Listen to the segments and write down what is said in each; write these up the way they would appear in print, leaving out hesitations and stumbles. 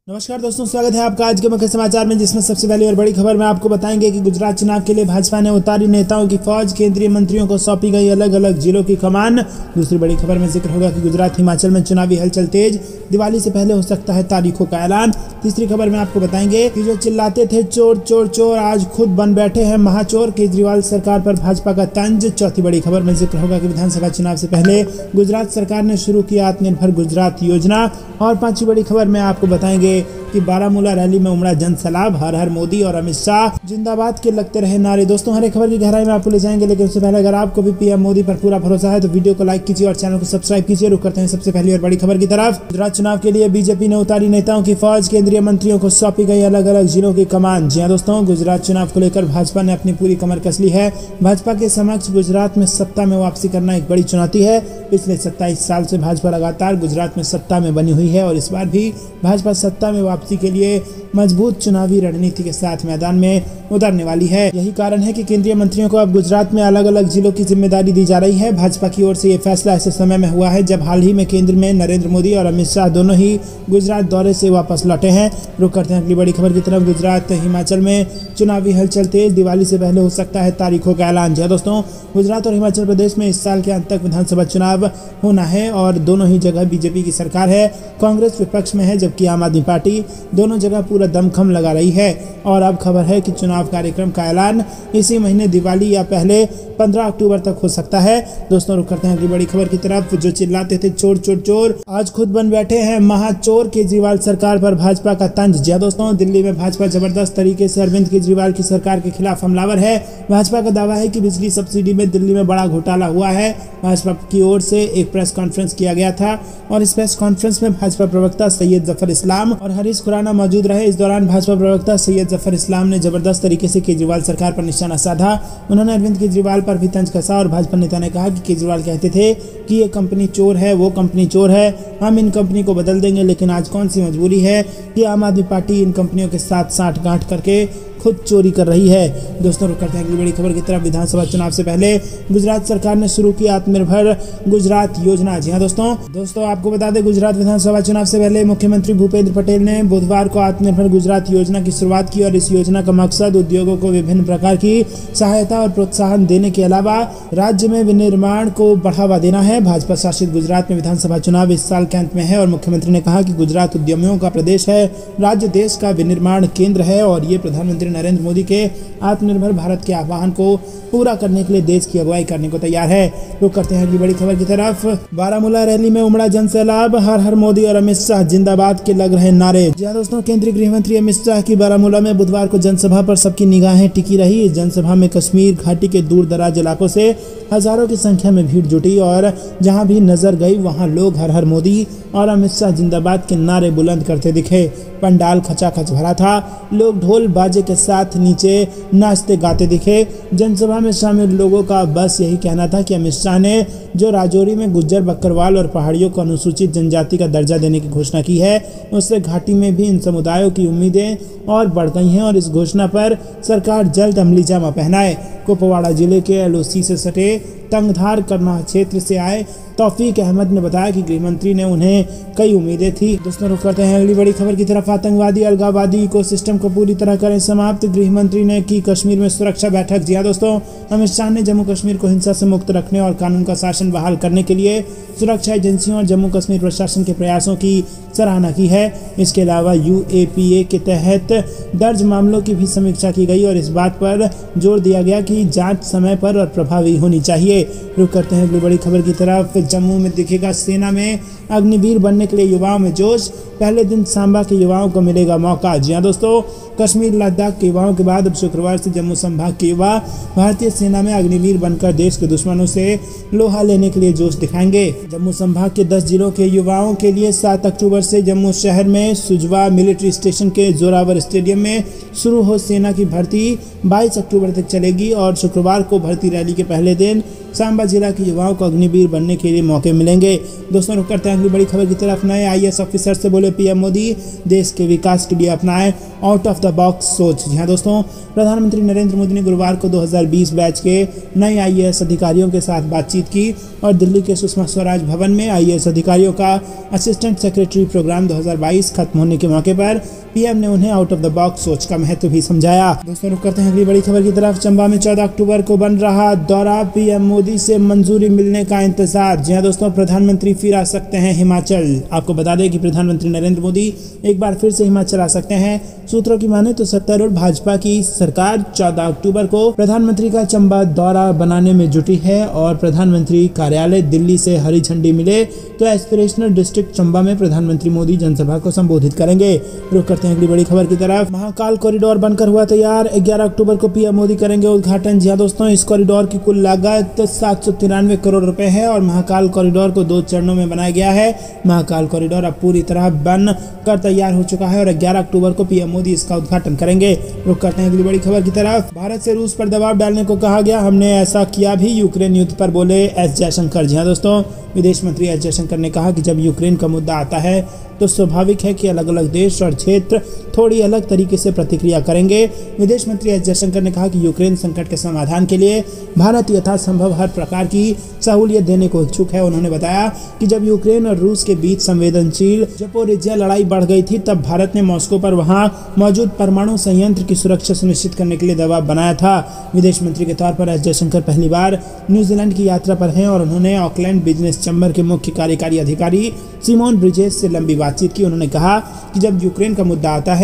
नमस्कार दोस्तों, स्वागत है आपका आज के मुख्य समाचार में, जिसमें सबसे पहली और बड़ी खबर में आपको बताएंगे कि गुजरात चुनाव के लिए भाजपा ने उतारी नेताओं की फौज, केंद्रीय मंत्रियों को सौंपी गई अलग अलग जिलों की कमान। दूसरी बड़ी खबर में जिक्र होगा कि गुजरात हिमाचल में चुनावी हलचल तेज, दिवाली से पहले हो सकता है तारीखों का ऐलान। तीसरी खबर में आपको बताएंगे कि जो चिल्लाते थे चोर चोर चोर आज खुद बन बैठे हैं महाचोर, केजरीवाल सरकार पर भाजपा का तंज। चौथी बड़ी खबर में जिक्र होगा कि विधानसभा चुनाव से पहले गुजरात सरकार ने शुरू किया आत्मनिर्भर गुजरात योजना। और पांचवी बड़ी खबर में आपको बताएंगे कि बारामूला रैली में उमड़ा जनसैलाब, हर हर मोदी और अमित शाह जिंदाबाद के लगते रहे नारे। दोस्तों, हर एक खबर की गहराई में आपको ले जाएंगे, लेकिन उससे पहले अगर आपको भी पीएम मोदी पर पूरा भरोसा है तो वीडियो को लाइक कीजिए और चैनल को सब्सक्राइब कीजिए। रुक करते हैं सबसे पहली और बड़ी खबर की तरफ। गुजरात चुनाव के लिए बीजेपी ने उतारी नेताओं की फौज, केंद्रीय मंत्रियों को सौंपी गई अलग अलग जिलों की कमान। जी हां दोस्तों, गुजरात चुनाव को लेकर भाजपा ने अपनी पूरी कमर कस ली है। भाजपा के समक्ष गुजरात में सत्ता में वापसी करना एक बड़ी चुनौती है। पिछले 27 साल से भाजपा लगातार गुजरात में सत्ता में बनी हुई है और इस बार भी भाजपा सत्ता में वापसी के लिए मजबूत चुनावी रणनीति के साथ मैदान में उतरने वाली है। यही कारण है कि केंद्रीय मंत्रियों को अब गुजरात में अलग अलग जिलों की जिम्मेदारी दी जा रही है। भाजपा की ओर से यह फैसला ऐसे समय में हुआ है जब हाल ही में केंद्र में नरेंद्र मोदी और अमित शाह दोनों ही गुजरात दौरे से वापस लौटे हैं। रुक करते हैं अगली बड़ी खबर की तरफ। गुजरात हिमाचल में चुनावी हलचल तेज, दिवाली से पहले हो सकता है तारीखों का ऐलान। जी दोस्तों, गुजरात और हिमाचल प्रदेश में इस साल के अंत तक विधानसभा चुनाव होना है और दोनों ही जगह बीजेपी की सरकार है। कांग्रेस विपक्ष में है जबकि आम आदमी पार्टी दोनों जगह पूरा दमखम लगा रही है। और अब खबर है कि चुनाव कार्यक्रम का ऐलान इसी महीने दिवाली या पहले 15 अक्टूबर तक हो सकता है। दोस्तों, रुक करते हैं अगली बड़ी खबर की तरफ। जो चिल्लाते थे चोर चोर चोर आज खुद बन बैठे हैं महाचोर, केजरीवाल सरकार पर भाजपा का तंज। जी दोस्तों, दिल्ली में भाजपा जबरदस्त तरीके से अरविंद केजरीवाल की सरकार के खिलाफ हमलावर है। भाजपा का दावा है कि बिजली सब्सिडी में दिल्ली में बड़ा घोटाला हुआ है। भाजपा की ओर से एक प्रेस कॉन्फ्रेंस किया गया था और इस प्रेस कॉन्फ्रेंस में भाजपा प्रवक्ता सैयद जफर इस्लाम और हरीश खुराना मौजूद रहे। इस दौरान भाजपा प्रवक्ता सैयद जफर इस्लाम ने जबरदस्त तरीके से केजरीवाल सरकार पर निशाना साधा। उन्होंने अरविंद केजरीवाल पर भी तंज कसा और भाजपा नेता ने कहा कि केजरीवाल कहते थे कि ये कंपनी चोर है, वो कंपनी चोर है, हम इन कंपनी को बदल देंगे, लेकिन आज कौन सी मजबूरी है कि आम आदमी पार्टी इन कंपनियों के साथ साठगांठ करके खुद चोरी कर रही है। दोस्तों, रुक करते हैं अगली बड़ी खबर की तरफ। विधानसभा चुनाव से पहले गुजरात सरकार ने शुरू की आत्मनिर्भर गुजरात योजना। जी हां दोस्तों आपको बता दें, गुजरात विधानसभा चुनाव से पहले मुख्यमंत्री भूपेंद्र पटेल ने बुधवार को आत्मनिर्भर गुजरात योजना की शुरुआत की और इस योजना का मकसद उद्योगों को विभिन्न प्रकार की सहायता और प्रोत्साहन देने के अलावा राज्य में विनिर्माण को बढ़ावा देना है। भाजपा शासित गुजरात में विधानसभा चुनाव इस साल के अंत में है और मुख्यमंत्री ने कहा कि गुजरात उद्यमियों का प्रदेश है, राज्य देश का विनिर्माण केंद्र है और ये प्रधानमंत्री नरेंद्र मोदी के आत्मनिर्भर भारत के आह्वान को पूरा करने के लिए देश की अगुवाई करने को तैयार है। रुक करते हैं अगली बड़ी खबर की तरफ। बारामूला रैली में उमड़ा जनसैलाब, हर हर मोदी और अमित शाह जिंदाबाद के लग रहे नारे। जी दोस्तों, केंद्रीय गृह मंत्री अमित शाह की बारामूला में बुधवार को जनसभा पर सबकी निगाहें टिकी रही। इस जनसभा में कश्मीर घाटी के दूर दराज इलाकों से हजारों की संख्या में भीड़ जुटी और जहां भी नजर गई वहां लोग हर हर मोदी और अमित शाह जिंदाबाद के नारे बुलंद करते दिखे। पंडाल खचाखच भरा था, लोग ढोल बाजे के साथ नीचे नाचते गाते दिखे। जनसभा में शामिल लोगों का बस यही कहना था कि अमित शाह ने जो राजौरी में गुज्जर, बकरवाल और पहाड़ियों को अनुसूचित जनजाति का दर्जा देने की घोषणा की है, उससे घाटी में भी इन समुदायों की उम्मीदें और बढ़ गई हैं और इस घोषणा पर सरकार जल्द अमली जामा पहनाए। कुपवाड़ा जिले के एलओसी से सटे तंगधार करना क्षेत्र से आए तौफीक अहमद ने बताया कि गृहमंत्री ने उन्हें कई उम्मीदें थी। दोस्तों, रुक करते हैं अगली बड़ी खबर की तरफ। आतंकवादी अलगाववादी इकोसिस्टम को पूरी तरह करें समाप्त, गृहमंत्री ने की कश्मीर में सुरक्षा बैठक। जी दोस्तों, अमित शाह ने जम्मू कश्मीर को हिंसा से मुक्त रखने और कानून का शासन बहाल करने के लिए सुरक्षा एजेंसियों और जम्मू कश्मीर प्रशासन के प्रयासों की सराहना की है। इसके अलावा यूएपीए के तहत दर्ज मामलों की भी समीक्षा की गई और इस बात पर जोर दिया गया कि जांच समय पर और प्रभावी होनी चाहिए। रुक करते हैं अगली बड़ी खबर की तरफ। जम्मू में दिखेगा सेना में अग्निवीर बनने के लिए युवाओं में जोश, पहले दिन सांबा के युवाओं को मिलेगा मौका। जी हां दोस्तों, कश्मीर लद्दाख के युवाओं के बाद अब शुक्रवार से जम्मू संभाग के युवा भारतीय सेना में अग्निवीर बनकर देश के दुश्मनों से लोहा लेने के लिए जोश दिखाएंगे। जम्मू संभाग के 10 जिलों के युवाओं के लिए 7 अक्टूबर से जम्मू शहर में सुजवा मिलिट्री स्टेशन के जोरावर स्टेडियम में शुरू हो सेना की भर्ती 22 अक्टूबर तक चलेगी और शुक्रवार को भर्ती रैली के पहले दिन सांबा जिला के युवाओं को अग्निवीर बनने के लिए मौके मिलेंगे। दोस्तों, रुक करते हैं अगली बड़ी खबर की तरफ। नए आईएएस ऑफिसर से बोले पीएम मोदी, देश के विकास के लिए अपनाएं आउट ऑफ द बॉक्स सोच। जी हाँ दोस्तों, प्रधानमंत्री नरेंद्र मोदी ने गुरुवार को 2020 बैच के नए आईएएस अधिकारियों के साथ बातचीत की और दिल्ली के सुषमा स्वराज भवन में आईएएस अधिकारियों का असिस्टेंट सेक्रेटरी प्रोग्राम 2022 खत्म होने के मौके पर पीएम ने उन्हें आउट ऑफ द बॉक्स सोच का महत्व भी समझाया। दोस्तों रुक करते हैं अगली बड़ी खबर की तरफ। चंबा में 14 अक्टूबर को बन रहा दौरा, पीएम मोदी से मंजूरी मिलने का इंतजार। जी हाँ दोस्तों, प्रधानमंत्री फिर आ सकते हैं हिमाचल। आपको बता दें कि प्रधानमंत्री नरेंद्र मोदी एक बार फिर से हिमाचल आ सकते हैं। सूत्रों की माने तो सत्तारूढ़ भाजपा की सरकार 14 अक्टूबर को प्रधानमंत्री का चंबा दौरा बनाने में जुटी है और प्रधानमंत्री कार्यालय दिल्ली से हरी झंडी मिले तो एस्पिरेशनल डिस्ट्रिक्ट चंबा में प्रधानमंत्री मोदी जनसभा को संबोधित करेंगे। रुक करते हैं अगली बड़ी खबर की तरफ। महाकाल कॉरिडोर बनकर हुआ तैयार, 11 अक्टूबर को पीएम मोदी करेंगे उद्घाटन। जी हाँ दोस्तों, इस कॉरिडोर की कुल लागत 793 करोड़ रुपए है और महाकाल कॉरिडोर को 2 चरणों में बनाया गया है। महाकाल कॉरिडोर अब पूरी तरह बन कर तैयार हो चुका है और 11 अक्टूबर को पीएम मोदी इसका उद्घाटन करेंगे। रुक करते हैं अगली बड़ी खबर की तरफ। भारत से रूस पर दबाव डालने को कहा गया, हमने ऐसा किया भी, यूक्रेन युद्ध पर बोले एस जयशंकर। जी हाँ दोस्तों, विदेश मंत्री एस जयशंकर ने कहा कि जब यूक्रेन का मुद्दा आता है तो स्वाभाविक है कि अलग अलग देश और क्षेत्र थोड़ी अलग तरीके से प्रतिक्रिया करेंगे। विदेश मंत्री एस जयशंकर ने कहा कि यूक्रेन संकट के समाधान के लिए भारत यथासंभव हर प्रकार की सहूलियत देने को इच्छुक है। उन्होंने बताया कि जब यूक्रेन और रूस के बीच संवेदनशील ज़पोरिज्जिया लड़ाई बढ़ गई थी तब भारत ने मॉस्को पर वहां मौजूद परमाणु संयंत्र की सुरक्षा सुनिश्चित करने के लिए दबाव बनाया था। विदेश मंत्री के तौर पर एस जयशंकर पहली बार न्यूजीलैंड की यात्रा पर हैं और उन्होंने ऑकलैंड बिजनेस चैम्बर के मुख्य कार्यकारी अधिकारी सिमोन ब्रिजेस से लंबी बातचीत की। उन्होंने कहा कि जब यूक्रेन का मुद्दा आता है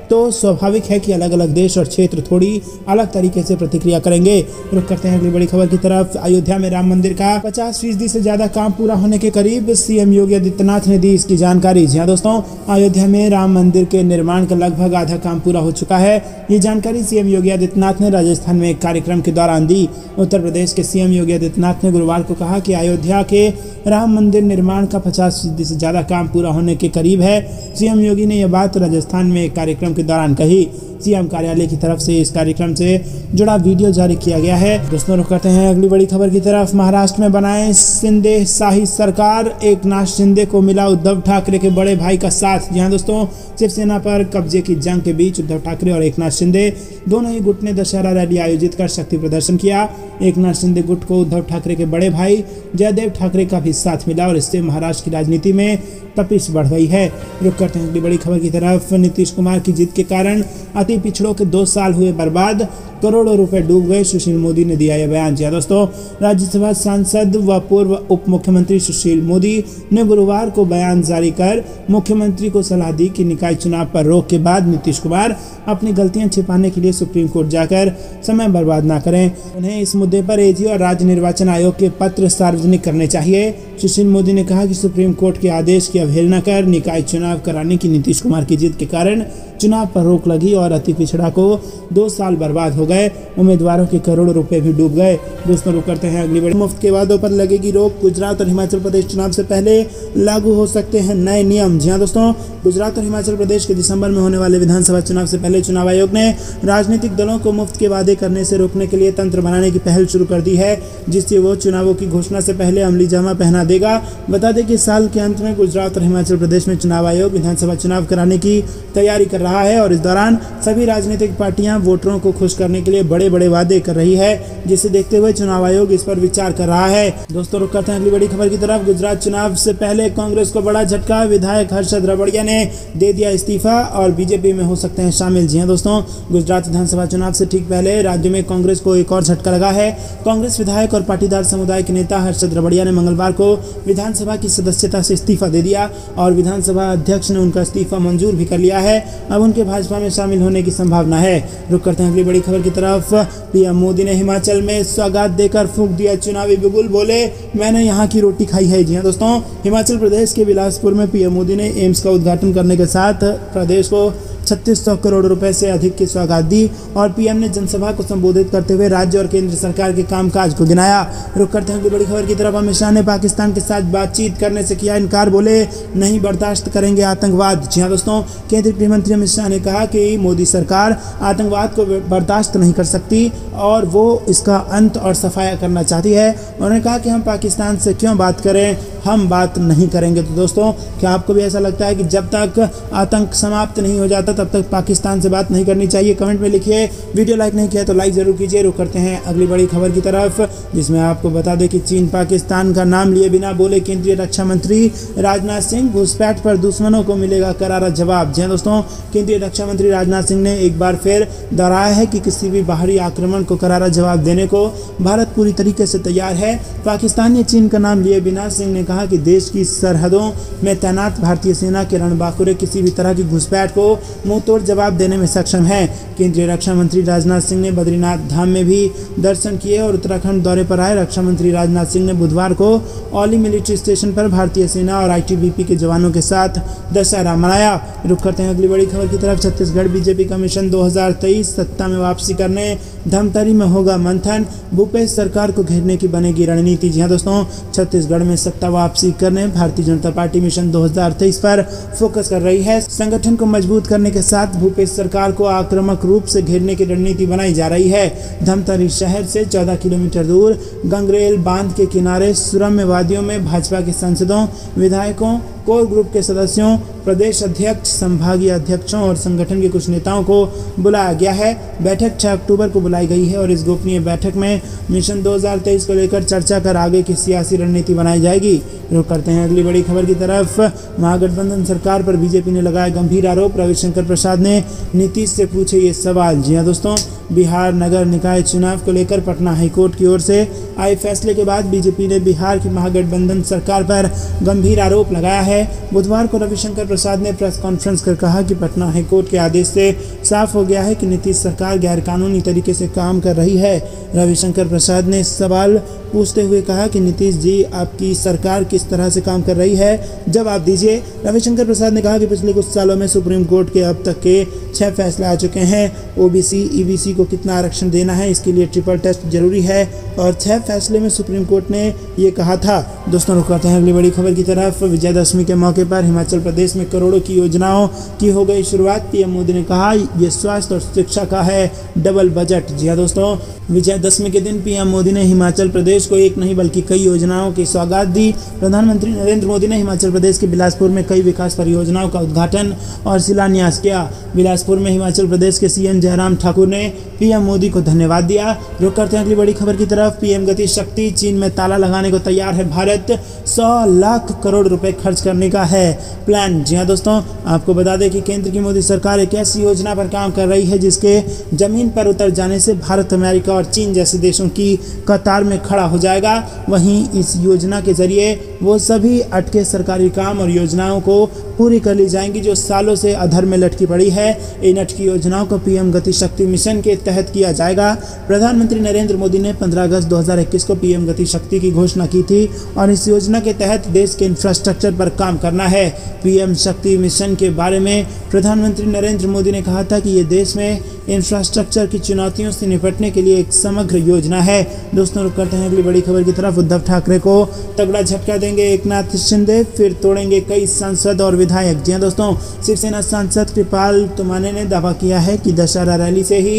तो स्वाभाविक है कि अलग अलग देश और क्षेत्र थोड़ी अलग तरीके से प्रतिक्रिया करेंगे। रुक करते हैं अगली बड़ी खबर की तरफ। अयोध्या में राम मंदिर का 50% से ज्यादा काम पूरा होने के करीब, सीएम योगी आदित्यनाथ ने दी इसकी जानकारी। जी हाँ दोस्तों, अयोध्या में राम मंदिर के निर्माण का लगभग आधा काम पूरा हो चुका है। ये जानकारी सीएम योगी आदित्यनाथ ने राजस्थान में एक कार्यक्रम के दौरान दी। उत्तर प्रदेश के सीएम योगी आदित्यनाथ ने गुरुवार को कहा कि अयोध्या के राम मंदिर निर्माण का 50% से ज्यादा काम पूरा होने के करीब है। सीएम योगी ने यह बात राजस्थान में एक कार्यक्रम के दौरान कही। सीएम कार्यालय की तरफ से इस कार्यक्रम से जुड़ा वीडियो जारी किया गया है। दोस्तों रुक करते हैं अगली बड़ी खबर की तरफ। महाराष्ट्र में बनाए शिंदे शाही सरकार, एकनाथ शिंदे को मिला उद्धव ठाकरे के बड़े भाई का साथ। जी हाँ दोस्तों, शिवसेना पर कब्जे की जंग के बीच उद्धव ठाकरे और एकनाथ शिंदे दोनों ही गुट ने दशहरा रैली आयोजित कर शक्ति प्रदर्शन किया। एकनाथ शिंदे गुट को उद्धव ठाकरे के बड़े भाई जयदेव ठाकरे का भी साथ मिला और इससे महाराष्ट्र की राजनीति में तपिश बढ़ गई है। रुक करते हैं अगली बड़ी खबर की तरफ। नीतीश कुमार की जीत के कारण अति पिछड़ों के 2 साल हुए बर्बाद, करोड़ों रुपए डूब गए, सुशील मोदी ने दिया यह बयान। जी दोस्तों, राज्यसभा सांसद व पूर्व उप मुख्यमंत्री सुशील मोदी ने गुरुवार को बयान जारी कर मुख्यमंत्री को सलाह दी कि निकाय चुनाव पर रोक के बाद नीतीश कुमार अपनी गलतियां छिपाने के लिए सुप्रीम कोर्ट जाकर समय बर्बाद न करें। उन्हें इस मुद्दे पर एजी और राज्य निर्वाचन आयोग के पत्र सार्वजनिक करने चाहिए। सुशील मोदी ने कहा कि सुप्रीम कोर्ट के आदेश की अवहेलना कर निकाय चुनाव कराने की नीतीश कुमार की जिद के कारण चुनाव पर रोक लगी और अति पिछड़ा को 2 साल बर्बाद हो गए, उम्मीदवारों के करोड़ों रुपए भी डूब गए। दोस्तों रुक करते हैं अगली बड़ी। मुफ्त के वादों पर लगेगी रोक, गुजरात और हिमाचल प्रदेश चुनाव से पहले लागू हो सकते हैं नए नियम। जी हाँ दोस्तों, गुजरात और हिमाचल प्रदेश के दिसंबर में होने वाले विधानसभा चुनाव से पहले चुनाव आयोग ने राजनीतिक दलों को मुफ्त के वादे करने से रोकने के लिए तंत्र बनाने की पहल शुरू कर दी है, जिससे वो चुनावों की घोषणा से पहले अमली जामा पहना देगा। बता दें कि साल के अंत में गुजरात और हिमाचल प्रदेश में चुनाव आयोग विधानसभा चुनाव कराने की तैयारी कर रहा है और इस दौरान सभी राजनीतिक पार्टियां वोटरों को खुश करने के लिए बड़े बड़े वादे कर रही है, जिसे देखते हुए चुनाव आयोग इस पर विचार कर रहा है। दोस्तों रुक करते हैं अगली बड़ी खबर की तरफ। गुजरात चुनाव से पहले कांग्रेस को बड़ा झटका, विधायक हर्षद रबड़िया ने दे दिया इस्तीफा और बीजेपी में हो सकते हैं शामिल। जी हाँ दोस्तों, गुजरात विधानसभा चुनाव से ठीक पहले राज्य में कांग्रेस को एक और झटका लगा है। कांग्रेस विधायक और पाटीदार समुदाय के नेता हर्षद रबड़िया ने मंगलवार को विधानसभा की सदस्यता से इस्तीफा दे दिया और विधानसभा अध्यक्ष ने उनका इस्तीफा मंजूर भी कर लिया है। अब उनके भाजपा में शामिल होने की संभावना है। रुक करते हैं अगली बड़ी खबर की तरफ। पीएम मोदी ने हिमाचल में सौगात देकर फूंक दिया चुनावी बिगुल, बोले मैंने यहाँ की रोटी खाई है। जी हाँ दोस्तों, हिमाचल प्रदेश के बिलासपुर में पीएम मोदी ने एम्स का उद्घाटन करने के साथ प्रदेश को 3600 करोड़ रुपए से अधिक की सौगात दी और पीएम ने जनसभा को संबोधित करते हुए राज्य और केंद्र सरकार के कामकाज को गिनाया। रुक करते हैं अगली बड़ी खबर की तरफ। अमित शाह ने पाकिस्तान के साथ बातचीत करने से किया इनकार, बोले नहीं बर्दाश्त करेंगे आतंकवाद। जी हाँ दोस्तों, केंद्रीय गृह मंत्री अमित शाह ने कहा कि मोदी सरकार आतंकवाद को बर्दाश्त नहीं कर सकती और वो इसका अंत और सफाया करना चाहती है। उन्होंने कहा कि हम पाकिस्तान से क्यों बात करें, हम बात नहीं करेंगे। तो दोस्तों, क्या आपको भी ऐसा लगता है कि जब तक आतंक समाप्त नहीं हो जाता तब तक पाकिस्तान से बात नहीं करनी चाहिए? कमेंट में लिखिए। वीडियो लाइक नहीं किया तो लाइक जरूर कीजिए। रुक करते हैं अगली बड़ी खबर की तरफ, जिसमें आपको बता दें कि चीन पाकिस्तान का नाम लिए बिना बोले केंद्रीय रक्षा मंत्री राजनाथ सिंह, घुसपैठ पर दुश्मनों को मिलेगा करारा जवाब। जी दोस्तों, केंद्रीय रक्षा मंत्री राजनाथ सिंह ने एक बार फिर दोहराया है कि किसी भी बाहरी आक्रमण को करारा जवाब देने को भारत पूरी तरीके से तैयार है। पाकिस्तान ने चीन का नाम लिए बिना सिंह ने कहा कि देश की सरहदों में तैनात भारतीय सेना के रणबांकुरे किसी भी तरह की घुसपैठ को मुंहतोड़ जवाब देने में सक्षम है। केंद्रीय रक्षा मंत्री राजनाथ सिंह ने बद्रीनाथ धाम में भी दर्शन किए और उत्तराखंड दौरे पर आए रक्षा मंत्री राजनाथ सिंह ने बुधवार को औली मिलिट्री स्टेशन पर भारतीय सेना और आईटीबीपी के जवानों के साथ दशहरा मनाया। रुक करते हैं अगली बड़ी खबर की तरफ। छत्तीसगढ़ बीजेपी का मिशन 2023, सत्ता में वापसी करने धमतरी में होगा मंथन, भूपेश सरकार को घेरने की बनेगी रणनीति। जी हाँ दोस्तों, छत्तीसगढ़ में सत्ता वापसी करने भारतीय जनता पार्टी मिशन 2023 पर फोकस कर रही है। संगठन को मजबूत करने के साथ भूपेश सरकार को आक्रामक रूप से घेरने की रणनीति बनाई जा रही है। धमतरी शहर से 14 किलोमीटर दूर गंगरेल बांध के किनारे सुरम्य वादियों में भाजपा के सांसदों, विधायकों, कोर ग्रुप के सदस्यों, प्रदेश अध्यक्ष, संभागीय अध्यक्षों और संगठन के कुछ नेताओं को बुलाया गया है। बैठक 6 अक्टूबर को बुलाई गई है और इस गोपनीय बैठक में मिशन 2023 को लेकर चर्चा कर आगे की सियासी रणनीति बनाई जाएगी। रुक करते हैं अगली बड़ी खबर की तरफ। महागठबंधन सरकार पर बीजेपी ने लगाया गंभीर आरोप, रविशंकर प्रसाद ने नीतीश से पूछे ये सवाल। जी हाँ दोस्तों, बिहार नगर निकाय चुनाव को लेकर पटना हाईकोर्ट की ओर से आए फैसले के बाद बीजेपी ने बिहार की महागठबंधन सरकार पर गंभीर आरोप लगाया है। बुधवार को रविशंकर प्रसाद ने प्रेस कॉन्फ्रेंस कर कहा कि पटना हाईकोर्ट के आदेश से साफ हो गया है कि नीतीश सरकार गैरकानूनी तरीके से काम कर रही है। रविशंकर प्रसाद ने सवाल पूछते हुए कहा कि नीतीश जी, आपकी सरकार किस तरह से काम कर रही है, जवाब दीजिए। रविशंकर प्रसाद ने कहा कि पिछले कुछ सालों में सुप्रीम कोर्ट के अब तक के 6 फैसले आ चुके हैं। ओबीसी ईबीसी को कितना आरक्षण देना है, इसके लिए ट्रिपल टेस्ट जरूरी है और 6 फैसले में सुप्रीम कोर्ट ने ये कहा था। दोस्तों, रुक करते हैं अगली बड़ी खबर की तरफ। विजयदशमी के मौके पर हिमाचल प्रदेश में करोड़ों की योजनाओं की हो गई शुरुआत। पीएम मोदी ने कहा ये स्वास्थ्य और शिक्षा का है डबल बजट। जी हाँ दोस्तों, विजयदशमी के दिन पीएम मोदी ने हिमाचल प्रदेश को एक नहीं बल्कि कई योजनाओं की सौगात दी। प्रधानमंत्री नरेंद्र मोदी ने हिमाचल प्रदेश के बिलासपुर में कई विकास परियोजनाओं का उद्घाटन और शिलान्यास किया। बिलासपुर में हिमाचल प्रदेश के सीएम जयराम ठाकुर ने पीएम मोदी को धन्यवाद दिया। रुक करते हैं अगली बड़ी खबर की तरफ। पीएम गति शक्ति, चीन में ताला लगाने को तैयार है भारत, 100 लाख करोड़ रुपए खर्च करने का है प्लान। जी हाँ दोस्तों, आपको बता दें कि केंद्र की मोदी सरकार एक ऐसी योजना पर काम कर रही है जिसके जमीन पर उतर जाने से भारत, अमेरिका और चीन जैसे देशों की कतार में खड़ा हो जाएगा। वहीं इस योजना के जरिए वो सभी अटके सरकारी काम और योजनाओं को पूरी कर ली जाएंगी जो सालों से अधर में लटकी पड़ी है। इन अटकी योजनाओं को पीएम गति शक्ति मिशन के तहत किया जाएगा। प्रधानमंत्री नरेंद्र मोदी ने 15 अगस्त 2021 को पीएम गति शक्ति की घोषणा की थी और इस योजना के तहत देश के इंफ्रास्ट्रक्चर पर काम करना है। पीएम शक्ति मिशन के बारे में प्रधानमंत्री नरेंद्र मोदी ने कहा था कि ये देश में इंफ्रास्ट्रक्चर की चुनौतियों से निपटने के लिए एक समग्र योजना है। दोस्तों, रुक करते हैं अगली बड़ी खबर की तरफ। उद्धव ठाकरे को तगड़ा झटका देंगे एकनाथ शिंदे, फिर तोड़ेंगे कई सांसद और विधायक। जी हाँ दोस्तों, शिवसेना सांसद कृपाल तुमाने ने दावा किया है कि दशहरा रैली से ही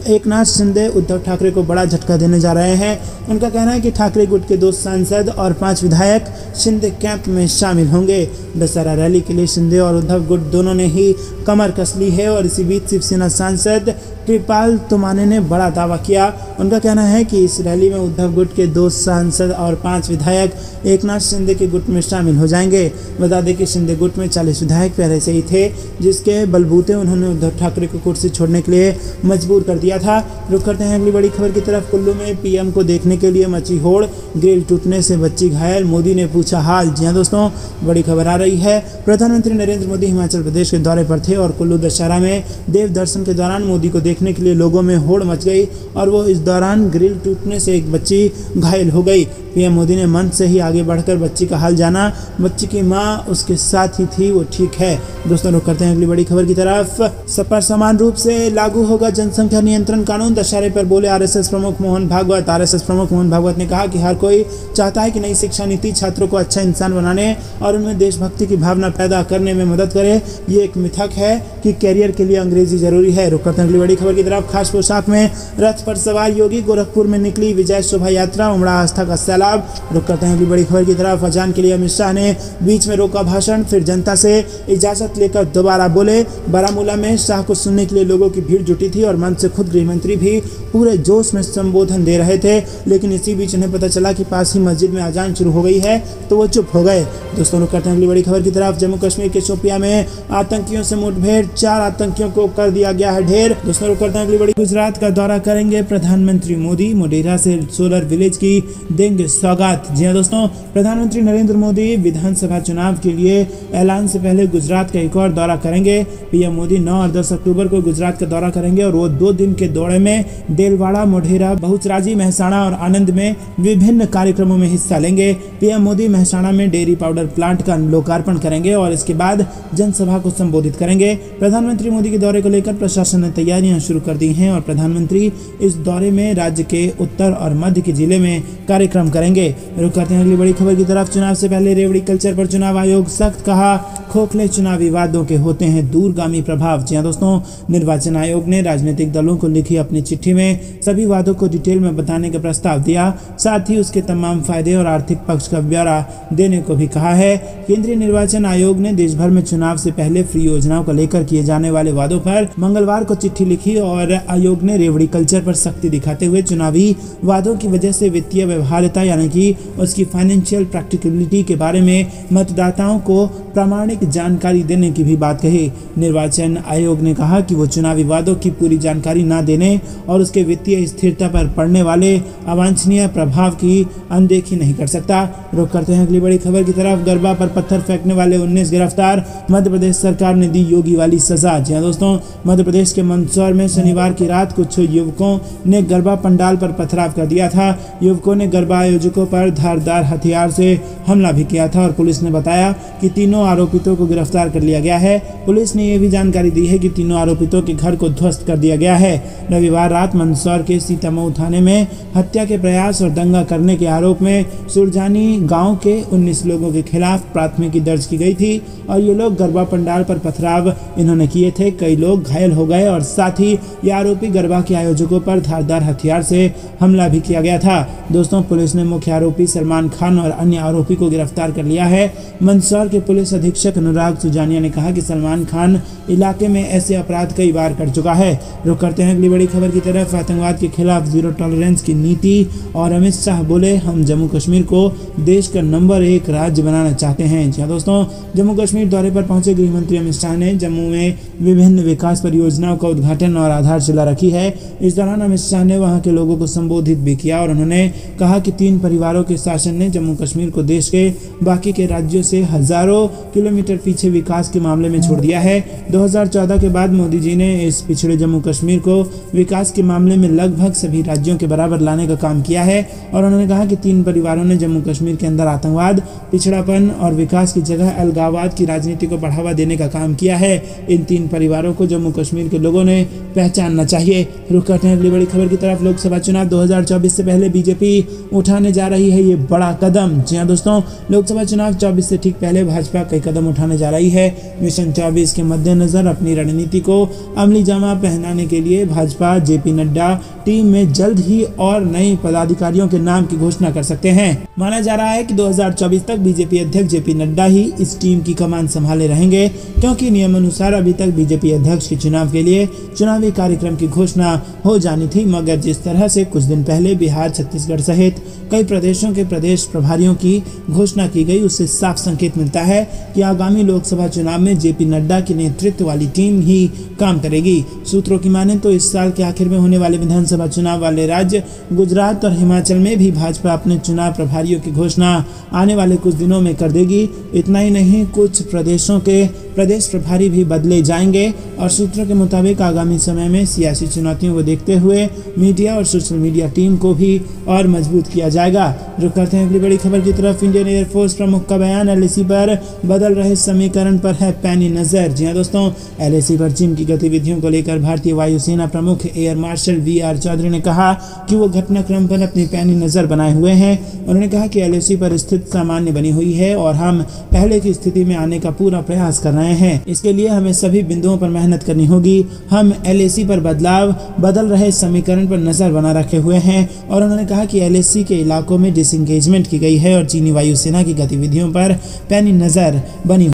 एकनाथ शिंदे उद्धव ठाकरे को बड़ा झटका देने जा रहे हैं। उनका कहना है कि ठाकरे गुट के 2 सांसद और 5 विधायक शिंदे कैंप में शामिल होंगे। दशहरा रैली के लिए शिंदे और उद्धव गुट दोनों ने ही कमर कस ली है और इसी बीच शिवसेना सांसद कृपाल तुमाने ने बड़ा दावा किया। उनका कहना है कि इस रैली में उद्धव गुट के 2 सांसद और 5 विधायक एकनाथ शिंदे के गुट में शामिल हो जाएंगे। बता दें कि शिंदे गुट में 40 विधायक पहले से ही थे, जिसके बलबूते उन्होंने उद्धव ठाकरे को कुर्सी छोड़ने के लिए मजबूर कर दिया था। रुक करते हैं अगली बड़ी खबर की तरफ। कुल्लू में पीएम को देखने के लिए मची होड़, ग्रिल टूटने से बच्ची घायल, मोदी ने पूछा हाल। जी हाँ दोस्तों, बड़ी खबर आ रही है। प्रधानमंत्री नरेंद्र मोदी हिमाचल प्रदेश के दौरे पर थे और कुल्लू दशहरा में देव दर्शन के दौरान मोदी को देखने के लिए लोगों में होड़ मच गई और वो इस दौरान ग्रिल टूटने से एक बच्ची घायल हो गई। पीएम मोदी ने मंच से ही आगे बढ़कर बच्ची का हाल जाना। बच्ची की मां उसके साथ ही थी, वो ठीक है। दोस्तों, रुक करते हैं अगली बड़ी खबर की तरफ। पर समान रूप से लागू होगा जनसंख्या नियंत्रण कानून, दशहरे पर बोले आरएसएस प्रमुख मोहन भागवत। आरएसएस प्रमुख मोहन भागवत ने कहा कि हर कोई चाहता है कि नई शिक्षा नीति छात्रों को अच्छा इंसान बनाने और उनमें देशभक्ति की भावना पैदा करने में मदद करे। ये एक मिथक है कि कैरियर के लिए अंग्रेजी जरूरी है। रुक करते हैं अगली बड़ी खबर की तरफ। खास पोशाक में रथ पर सवार योगी, गोरखपुर में निकली विजय शोभा यात्रा, उमड़ा आस्था का सैलाब। बदलाव। रुक करते हैं अगली बड़ी खबर की तरफ। अजान के लिए अमित शाह ने बीच में रोका भाषण, फिर जनता से इजाजत लेकर दोबारा बोले। बारामूला में शाह को सुनने के लिए लोगों की भीड़ जुटी थी और मंच से खुद गृह मंत्री भी पूरे जोश में संबोधन दे रहे थे, लेकिन इसी बीच उन्हें पता चला कि पास ही मस्जिद में अजान शुरू हो गई है तो वो चुप हो गए। दोस्तों रुक करते हैं अगली बड़ी खबर की तरफ। जम्मू कश्मीर के शोपियां में आतंकियों से मुठभेड़, 4 आतंकियों को कर दिया गया है ढेर। दोस्तों रुक करते हैं अगली बड़ी। गुजरात का दौरा करेंगे प्रधानमंत्री मोदी, मोढेरा से सोलर विलेज की देंगे सौगात। जी हाँ दोस्तों, प्रधानमंत्री नरेंद्र मोदी विधानसभा चुनाव के लिए ऐलान से पहले गुजरात का एक और दौरा करेंगे। पीएम मोदी 9 और 10 अक्टूबर को गुजरात का दौरा करेंगे और वो 2 दिन के दौरे में देलवाड़ा, मोढेरा, बहुचराजी, महसाणा और आनंद में विभिन्न कार्यक्रमों में हिस्सा लेंगे। पीएम मोदी महसाणा में डेयरी पाउडर प्लांट का लोकार्पण करेंगे और इसके बाद जनसभा को संबोधित करेंगे। प्रधानमंत्री मोदी के दौरे को लेकर प्रशासन ने तैयारियां शुरू कर दी हैं और प्रधानमंत्री इस दौरे में राज्य के उत्तर और मध्य के जिले में कार्यक्रम करेंगे। रुक करते हैं अगली बड़ी खबर की तरफ। चुनाव से पहले रेवड़ी कल्चर पर चुनाव आयोग सख्त, कहा खोखले चुनावी वादों के होते हैं दूरगामी प्रभाव। जी हाँ दोस्तों, निर्वाचन आयोग ने राजनीतिक दलों को लिखी अपनी चिट्ठी में सभी वादों को डिटेल में बताने का प्रस्ताव दिया, साथ ही उसके तमाम फायदे और आर्थिक पक्ष का ब्यौरा देने को भी कहा है। केंद्रीय निर्वाचन आयोग ने देश भर में चुनाव से पहले फ्री योजनाओं को लेकर किए जाने वाले वादों पर मंगलवार को चिट्ठी लिखी और आयोग ने रेवड़ी कल्चर पर सख्ती दिखाते हुए चुनावी वादों की वजह से वित्तीय व्यवहार्यता यानी कि उसकी फाइनेंशियल प्रैक्टिकलिटी के बारे में मतदाताओं को प्रामाणिक जानकारी देने की भी बात कही। निर्वाचन आयोग ने कहा कि वो चुनावी वादों की पूरी जानकारी न देने और उसके वित्तीय स्थिरता पर पड़ने वाले अवांछनीय प्रभाव की अनदेखी नहीं कर सकता। रुक करते हैं अगली बड़ी खबर की तरफ। गरबा पर पत्थर फेंकने वाले 19 गिरफ्तार, मध्य प्रदेश सरकार ने दी योगी वाली सजा। जी दोस्तों, मध्य प्रदेश के मंदसौर में शनिवार की रात कुछ युवकों ने गरबा पंडाल पर पथराव कर दिया था। युवकों ने गरबा आयोजकों पर धारदार हथियार से हमला भी किया था और पुलिस ने बताया कि तीनों आरोपितों को गिरफ्तार कर लिया गया है। पुलिस ने यह भी जानकारी दी है कि तीनों आरोपितों के घर को ध्वस्त कर दिया गया है। रविवार रात मंदसौर के सीतामऊ थाने में हत्या के प्रयास और दंगा करने के आरोप में सुरजानी गांव के 19 लोगों के खिलाफ प्राथमिकी दर्ज की गई थी और ये लोग गरबा पंडाल पर पथराव इन्होंने किए थे। कई लोग घायल हो गए और साथ ही ये आरोपी गरबा के आयोजकों पर धारदार हथियार से हमला भी किया गया था। दोस्तों, पुलिस ने मुख्य आरोपी सलमान खान और अन्य आरोपी को गिरफ्तार कर लिया है। मंदसौर के पुलिस अधीक्षक अनुराग सुजानिया ने कहा कि सलमान खान इलाके में ऐसे अपराध कई बार कर चुका है। रुक करते हैं अगली बड़ी खबर की तरफ। आतंकवाद के खिलाफ जीरो टॉलरेंस की नीति और अमित शाह बोले हम जम्मू कश्मीर को देश का नंबर 1 राज्य बनाना चाहते हैं। जी दोस्तों, जम्मू कश्मीर दौरे पर पहुंचे गृह मंत्री अमित शाह ने जम्मू में विभिन्न विकास परियोजनाओं का उद्घाटन और आधारशिला रखी है। इस दौरान अमित शाह ने वहां के लोगों को संबोधित भी किया और उन्होंने कहा कि 3 परिवारों के शासन ने जम्मू कश्मीर को देश के बाकी के राज्यों से हजारों किलोमीटर पीछे विकास के मामले में छोड़ दिया है। 2014 के बाद मोदी जी ने इस पिछड़े जम्मू कश्मीर को विकास के मामले में लगभग सभी राज्यों के बराबर लाने का काम किया है और उन्होंने कहा कि 3 परिवारों ने जम्मू कश्मीर के अंदर आतंकवाद, पिछड़ापन और विकास की जगह अलगाववाद की राजनीति को बढ़ावा देने का काम किया है। इन 3 परिवारों को जम्मू कश्मीर के लोगों ने पहचानना चाहिए। रुक करते हैं अगली बड़ी खबर की तरफ। लोकसभा चुनाव 2024 से पहले बीजेपी उठाने जा रही है ये बड़ा कदम। जी हाँ दोस्तों, लोकसभा चुनाव 24 से ठीक पहले भाजपा कई कदम उठाने जा रही है। मिशन 24 के मद्देनजर अपनी रणनीति को अमली जामा पहनाने के लिए भाजपा जेपी नड्डा टीम में जल्द ही और नए पदाधिकारियों के नाम की घोषणा कर सकते हैं। माना जा रहा है कि 2024 तक बीजेपी अध्यक्ष जेपी नड्डा ही इस टीम की कमान संभाले रहेंगे, क्योंकि नियमानुसार अभी तक बीजेपी अध्यक्ष के चुनाव के लिए चुनावी कार्यक्रम की घोषणा हो जानी थी, मगर जिस तरह से कुछ दिन पहले बिहार, छत्तीसगढ़ सहित कई प्रदेशों के प्रदेश प्रभारियों की घोषणा की गई, उससे साफ संकेत मिलता है कि आगामी लोकसभा चुनाव में जेपी नड्डा के नेतृत्व वाली टीम ही काम करेगी। सूत्रों की माने तो इस साल के आखिर में होने वाले विधानसभा चुनाव वाले राज्य गुजरात और हिमाचल में भी भाजपा अपने चुनाव प्रभारियों की घोषणा आने वाले कुछ दिनों में कर देगी। इतना ही नहीं, कुछ प्रदेशों के प्रदेश प्रभारी भी बदले जाएंगे और सूत्रों के मुताबिक आगामी समय में सियासी चुनौतियों को देखते हुए मीडिया और सोशल मीडिया टीम को भी और मजबूत किया जाएगा। रुक करते हैं अगली बड़ी खबर की तरफ। इंडियन एयरफोर्स प्रमुख का बयान, एलएसी पर बदल रहे समीकरण पर है पैनी नजर। जी हाँ दोस्तों, एलएसी पर चीन की गतिविधियों को लेकर भारतीय वायुसेना प्रमुख एयर मार्शल वी.आर. चौधरी ने कहा कि वो घटनाक्रम पर अपनी पैनी नजर बनाए हुए हैं। उन्होंने कहा कि एलएसी पर स्थिति सामान्य बनी हुई है और हम पहले की स्थिति में आने का पूरा प्रयास कर रहे हैं। इसके लिए हमें सभी बिंदुओं पर मेहनत करनी होगी। हम एलएसी पर बदल रहे समीकरण पर नजर बना रखे हुए हैं और उन्होंने कहा कि एलएसी के इलाकों में डिसंगेजमेंट की गई है और चीनी वायुसेना की गतिविधियों पर पैनी नजर बनी